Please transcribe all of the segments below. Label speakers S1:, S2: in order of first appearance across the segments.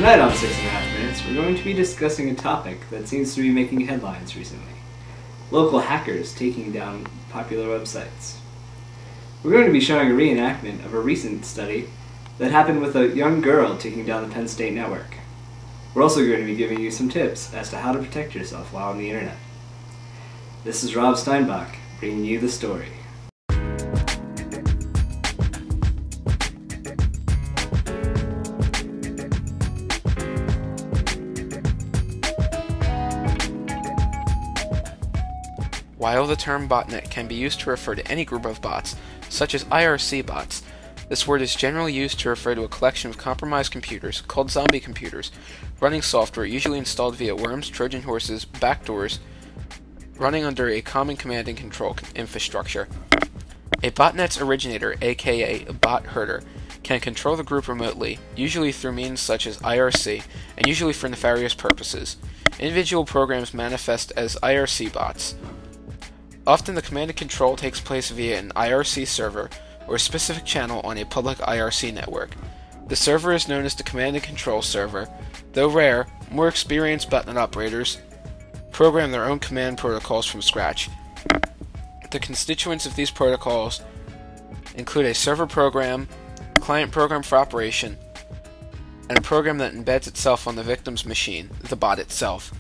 S1: Tonight on 6.5 Minutes, we're going to be discussing a topic that seems to be making headlines recently. Local hackers taking down popular websites. We're going to be showing a reenactment of a recent study that happened with a young girl taking down the Penn State network. We're also going to be giving you some tips as to how to protect yourself while on the internet. This is Rob Steinbach, bringing you the story.
S2: While the term botnet can be used to refer to any group of bots, such as IRC bots, this word is generally used to refer to a collection of compromised computers, called zombie computers, running software usually installed via worms, Trojan horses, backdoors, running under a common command and control infrastructure. A botnet's originator, aka a bot herder, can control the group remotely, usually through means such as IRC, and usually for nefarious purposes. Individual programs manifest as IRC bots. Often the command and control takes place via an IRC server or a specific channel on a public IRC network. The server is known as the command and control server. Though rare, more experienced botnet operators program their own command protocols from scratch. The constituents of these protocols include a server program, client program for operation, and a program that embeds itself on the victim's machine, the bot itself.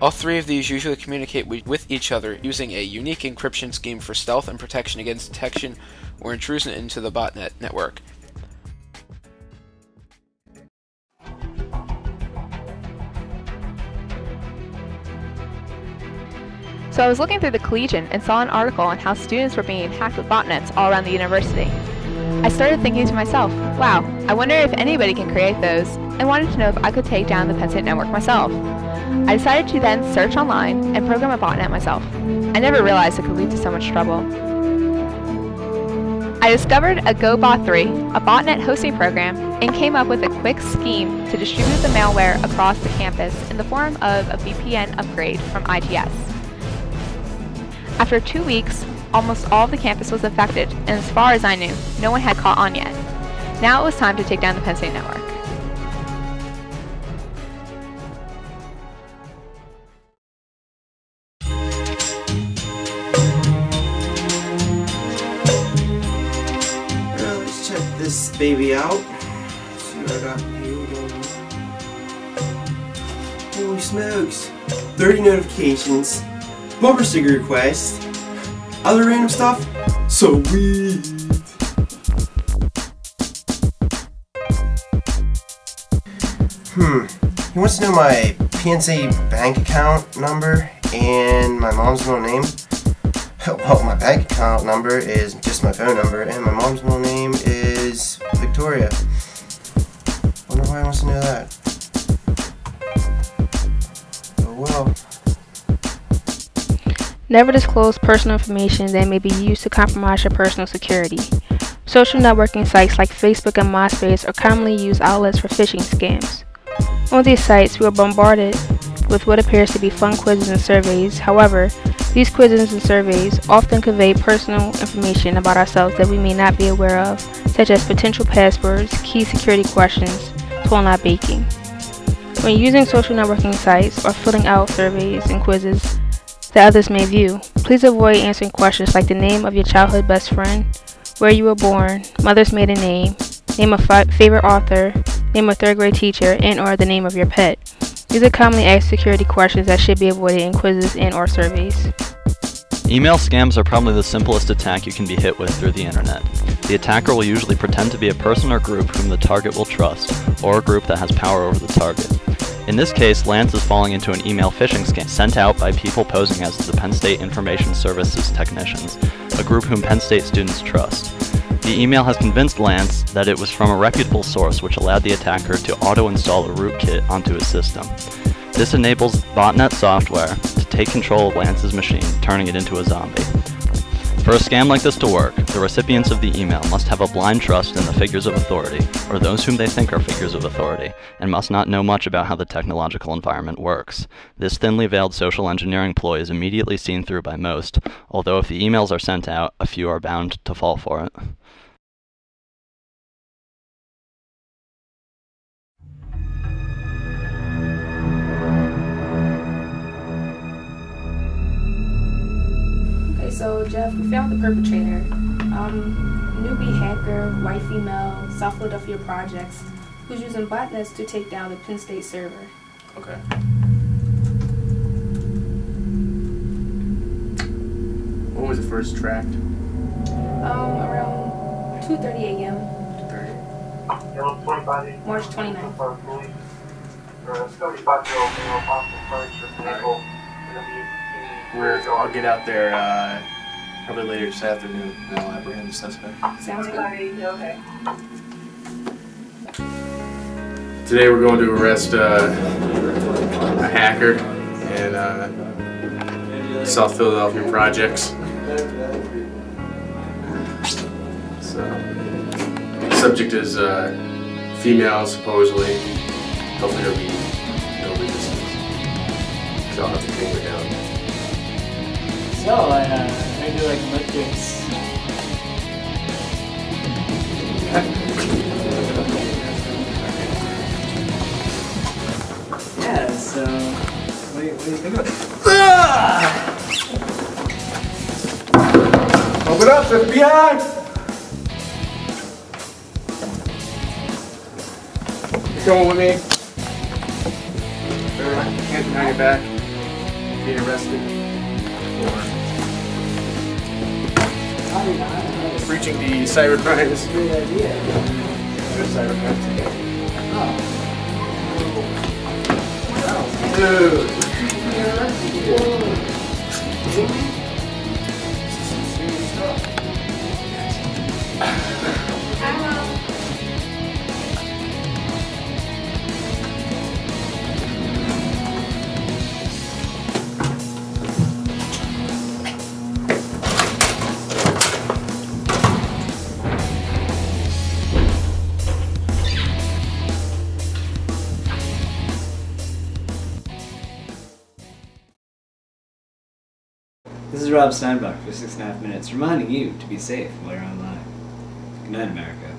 S2: All three of these usually communicate with each other using a unique encryption scheme for stealth and protection against detection or intrusion into the botnet network.
S3: So I was looking through the Collegian and saw an article on how students were being hacked with botnets all around the university. I started thinking to myself, wow, I wonder if anybody can create those, and wanted to know if I could take down the Penn State network myself. I decided to then search online and program a botnet myself. I never realized it could lead to so much trouble. I discovered a GoBot3, a botnet hosting program, and came up with a quick scheme to distribute the malware across the campus in the form of a VPN upgrade from ITS. After 2 weeks, almost all of the campus was affected, and as far as I knew, no one had caught on yet. Now it was time to take down the Penn State network.
S4: Let's check this baby out. See what I got here. Holy smokes. 30 notifications. Bumper sticker request. Other random stuff? Sweet! He wants to know my PNC bank account number and my mom's middle name. Well, my bank account number is just my phone number, and my mom's middle name is Victoria. Wonder why he wants to know that. Oh well.
S5: Never disclose personal information that may be used to compromise your personal security. Social networking sites like Facebook and MySpace are commonly used outlets for phishing scams. On these sites, we are bombarded with what appears to be fun quizzes and surveys. However, these quizzes and surveys often convey personal information about ourselves that we may not be aware of, such as potential passwords, key security questions, to online baking. When using social networking sites or filling out surveys and quizzes that others may view, please avoid answering questions like the name of your childhood best friend, where you were born, mother's maiden name of favorite author, name of third grade teacher, and/or the name of your pet. These are commonly asked security questions that should be avoided in quizzes and/or surveys.
S6: Email scams are probably the simplest attack you can be hit with through the internet. The attacker will usually pretend to be a person or group whom the target will trust, or a group that has power over the target. In this case, Lance is falling into an email phishing scam sent out by people posing as the Penn State Information Services technicians, a group whom Penn State students trust. The email has convinced Lance that it was from a reputable source, which allowed the attacker to auto-install a rootkit onto his system. This enables botnet software to take control of Lance's machine, turning it into a zombie. For a scam like this to work, the recipients of the email must have a blind trust in the figures of authority, or those whom they think are figures of authority, and must not know much about how the technological environment works. This thinly veiled social engineering ploy is immediately seen through by most, although if the emails are sent out, a few are bound to fall for it.
S5: So, Jeff, we found the perpetrator. Newbie hacker, white female, South Philadelphia projects, who's using botnets to take down the Penn State server.
S7: Okay. When was it first tracked?
S5: Around 2:30 a.m.
S7: 30.
S5: March 29th.
S7: I'll get out there probably later this afternoon and I'll apprehend the suspect.
S5: Sounds good.
S8: Okay.
S7: Today we're going to arrest a hacker in South Philadelphia projects. So, subject is female supposedly. Hopefully there'll be no resistance. So I'll have to take her down.
S1: So, I do like electrics. Yeah, so, what do you think of it?
S7: Open up, FBI! You coming with me? Hands behind your back. Being arrested for breaching the cyber crimes.
S1: Great idea.
S7: There's cyber crimes.
S1: Oh.
S7: Dude.
S1: This is Rob Steinbach for 6.5 Minutes, reminding you to be safe while you're online. Good night, America.